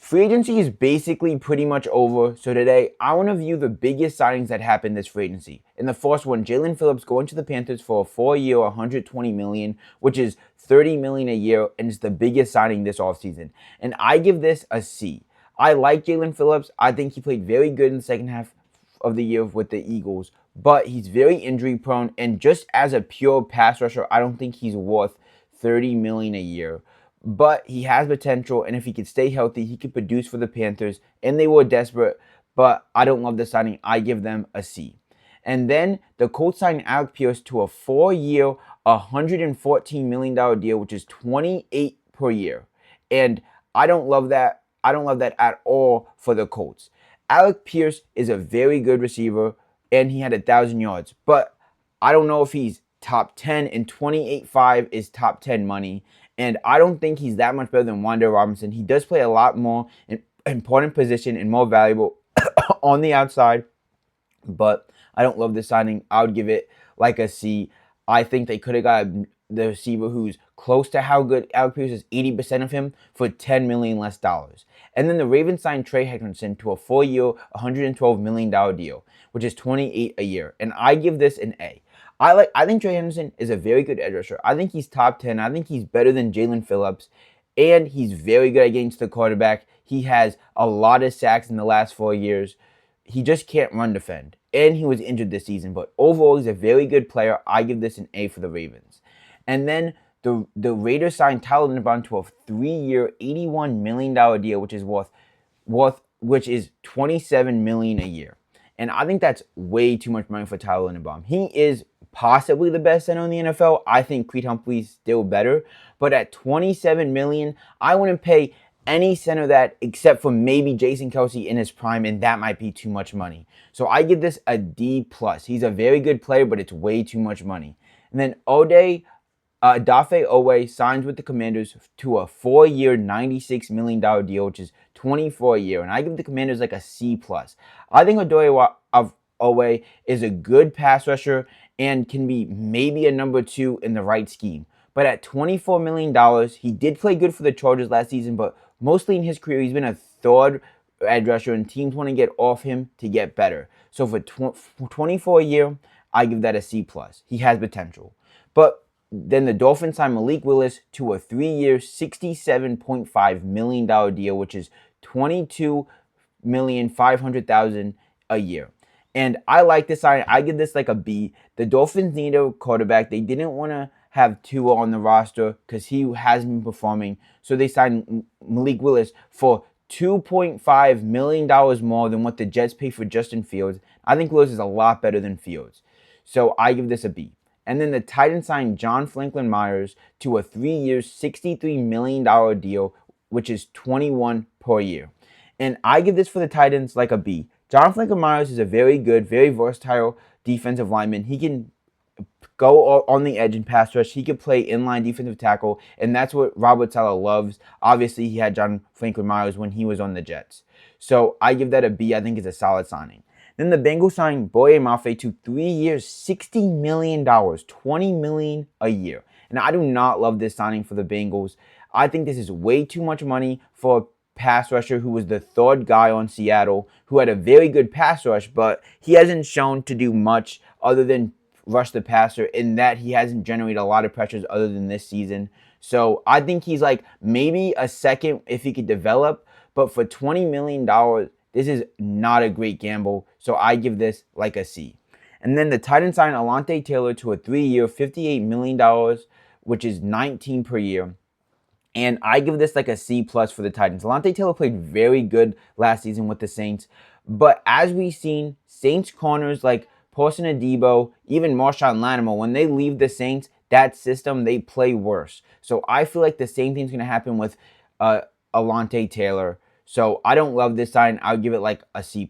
Free agency is basically pretty much over. So today, I want to view the biggest signings that happened this free agency. In the first one, Jalen Phillips going to the Panthers for a 4-year, $120 million, which is $30 million a year, and it's the biggest signing this offseason. And I give this a C. I like Jalen Phillips. I think he played very good in the second half of the year with the Eagles, but he's very injury prone. And just as a pure pass rusher, I don't think he's worth $30 million a year. But he has potential, and if he could stay healthy, he could produce for the Panthers. And they were desperate, but I don't love the signing. I give them a C. And then the Colts signed Alec Pierce to a 4-year, $114 million deal, which is $28 per year. And I don't love that. I don't love that at all for the Colts. Alec Pierce is a very good receiver, and he had 1,000 yards. But I don't know if he's top 10, and 28.5 is top 10 money. And I don't think he's that much better than Wan'Dale Robinson. He does play a lot more important position and more valuable on the outside. But I don't love the signing. I would give it like a C. I think they could have got the receiver who's close to how good Alec Pierce is, 80% of him, for $10 million less dollars. And then the Ravens signed Trey Hendrickson to a 4-year, $112 million deal, which is $28 a year. And I give this an A. I think Trey Hendrickson is a very good edge rusher. I think he's top 10. I think he's better than Jalen Phillips. And he's very good against the quarterback. He has a lot of sacks in the last 4 years. He just can't run defend. And he was injured this season. But overall, he's a very good player. I give this an A for the Ravens. And then the Raiders signed Tyler Linderbaum to a 3-year, $81 million deal, which is $27 million a year. And I think that's way too much money for Tyler Linderbaum. He is possibly the best center in the NFL. I think Creed Humphrey's still better. But at $27 million, I wouldn't pay any center that except for maybe Jason Kelce in his prime, and that might be too much money. So I give this a D+. He's a very good player, but it's way too much money. And then Dafe Owe signs with the Commanders to a 4-year, $96 million deal, which is $24 a year. And I give the Commanders like a C+. I think Owe is a good pass rusher and can be maybe a number 2 in the right scheme. But at $24 million, he did play good for the Chargers last season, but mostly in his career, he's been a third edge rusher, and teams want to get off him to get better. So for $24 a year, I give that a C+. He has potential. But then the Dolphins signed Malik Willis to a 3-year, $67.5 million deal, which is $22,500,000 a year. And I like this sign. I give this like a B. The Dolphins need a quarterback. They didn't want to have Tua on the roster because he hasn't been performing. So they signed Malik Willis for $2.5 million more than what the Jets pay for Justin Fields. I think Willis is a lot better than Fields. So I give this a B. And then the Titans signed John Franklin Myers to a 3-year, $63 million deal, which is $21 per year. And I give this for the Titans like a B. John Franklin Myers is a very good, very versatile defensive lineman. He can go on the edge and pass rush. He could play inline defensive tackle, and that's what Robert Saleh loves. Obviously, he had John Franklin Myers when he was on the Jets. So I give that a B. I think it's a solid signing. Then the Bengals signed Boye Mafe to 3 years, $60 million, $20 million a year. And I do not love this signing for the Bengals. I think this is way too much money for a pass rusher who was the third guy on Seattle, who had a very good pass rush, but he hasn't shown to do much other than rush the passer, in that he hasn't generated a lot of pressures other than this season. So I think he's like maybe a second if he could develop, but for $20 million, this is not a great gamble. So I give this like a C. And then the Titans signed Alontae Taylor to a 3-year, $58 million, which is $19 per year. And I give this like a C+ for the Titans. Alontae Taylor played very good last season with the Saints. But as we've seen, Saints corners like Paulson Adebo, even Marshawn Lattimore, when they leave the Saints, that system, they play worse. So I feel like the same thing's going to happen with Alontae Taylor. So I don't love this sign. I'll give it like a C+.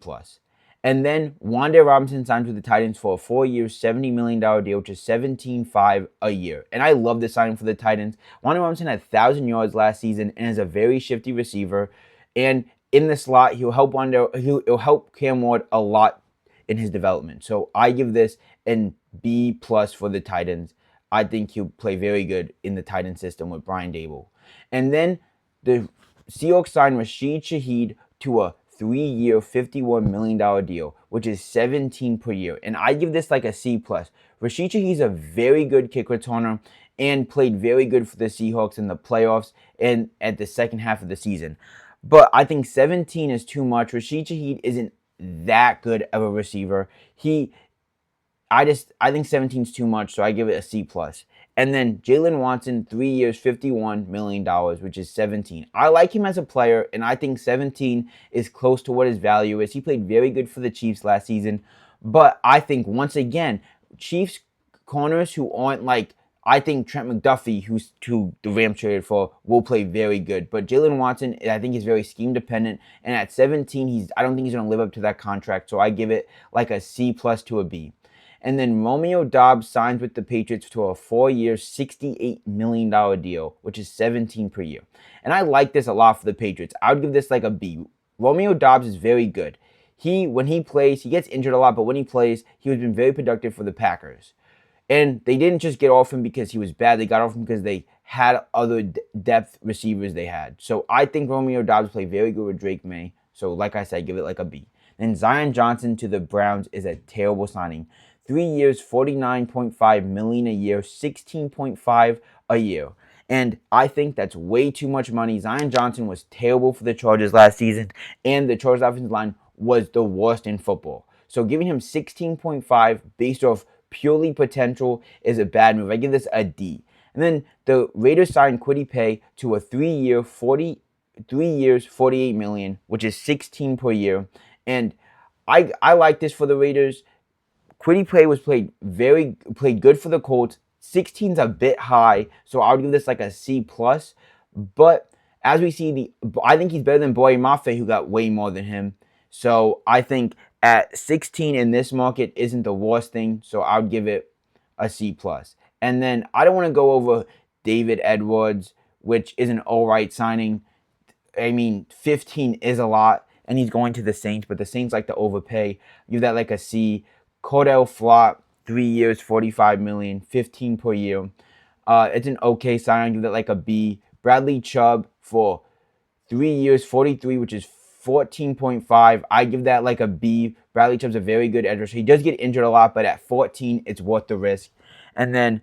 And then Wan'Dale Robinson signed with the Titans for a 4-year, $70 million deal, which is $17.5 a year. And I love this signing for the Titans. Wan'Dale Robinson had 1,000 yards last season and is a very shifty receiver. And in the slot, he'll help Cam Ward a lot in his development. So I give this an B+ for the Titans. I think he'll play very good in the Titan system with Brian Dable. And then the Seahawks signed Rashid Shaheed to a 3-year, $51 million deal, which is 17 per year. And I give this like a C plus. Rashid Shaheed's a very good kick returner and played very good for the Seahawks in the playoffs and at the second half of the season. But I think 17 is too much. Rashid Shaheed isn't that good of a receiver. I think 17 is too much, so I give it a C plus. And then Jalen Watson, 3 years, $51 million, which is 17. I like him as a player, and I think 17 is close to what his value is. He played very good for the Chiefs last season, but I think once again, Chiefs corners who aren't like, I think Trent McDuffie, who the Rams traded for, will play very good. But Jalen Watson, I think, is very scheme dependent, and at 17, I don't think he's going to live up to that contract. So I give it like a C plus to a B. And then Romeo Doubs signs with the Patriots to a 4-year, $68 million deal, which is 17 per year. And I like this a lot for the Patriots. I would give this like a B. Romeo Doubs is very good. When he plays, he gets injured a lot, but when he plays, he has been very productive for the Packers. And they didn't just get off him because he was bad. They got off him because they had other depth receivers they had. So I think Romeo Doubs played very good with Drake May. So like I said, give it like a B. And Zion Johnson to the Browns is a terrible signing. 3 years, $49.5 million a year, 16.5 a year. And I think that's way too much money. Zion Johnson was terrible for the Chargers last season, and the Chargers offensive line was the worst in football. So giving him 16.5 based off purely potential is a bad move. I give this a D. And then the Raiders signed Kwity Paye to a 3-year, 3 years, $48 million, which is 16 per year. And I like this for the Raiders. Kwity Paye played good for the Colts. 16's a bit high, so I would give this like a C plus. But as we see, I think he's better than Boye Mafe, who got way more than him. So I think at 16 in this market isn't the worst thing. So I would give it a C plus. And then I don't want to go over David Edwards, which is an alright signing. I mean, 15 is a lot, and he's going to the Saints, but the Saints like to overpay. Give that like a C. Cordell Flott, 3 years, $45 million, 15 per year. It's an okay sign. I give that like a B. Bradley Chubb for 3 years, 43, which is 14.5. I give that like a B. Bradley Chubb's a very good edge rusher. He does get injured a lot, but at 14, it's worth the risk. And then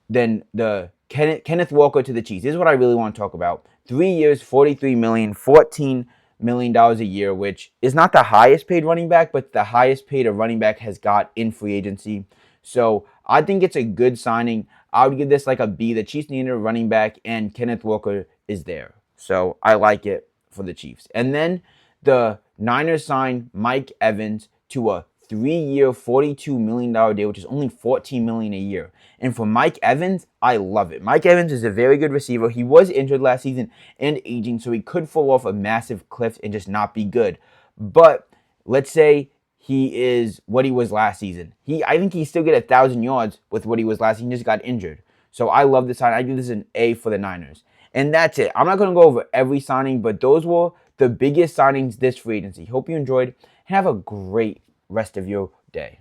the Kenneth Walker to the Chiefs. This is what I really want to talk about. 3 years, $43 million, $14 million a year, which is not the highest paid running back, but the highest paid a running back has got in free agency. So I think it's a good signing. I would give this like a B. The Chiefs needed a running back, and Kenneth Walker is there. So I like it for the Chiefs. And then the Niners signed Mike Evans to a 3-year, $42 million deal, which is only $14 million a year. And for Mike Evans, I love it. Mike Evans is a very good receiver. He was injured last season and aging, so he could fall off a massive cliff and just not be good. But let's say he is what he was last season. I think he still get 1,000 yards with what he was last season. He just got injured. So I love this sign. I give this an A for the Niners. And that's it. I'm not going to go over every signing, but those were the biggest signings this free agency. Hope you enjoyed, and have a great rest of your day.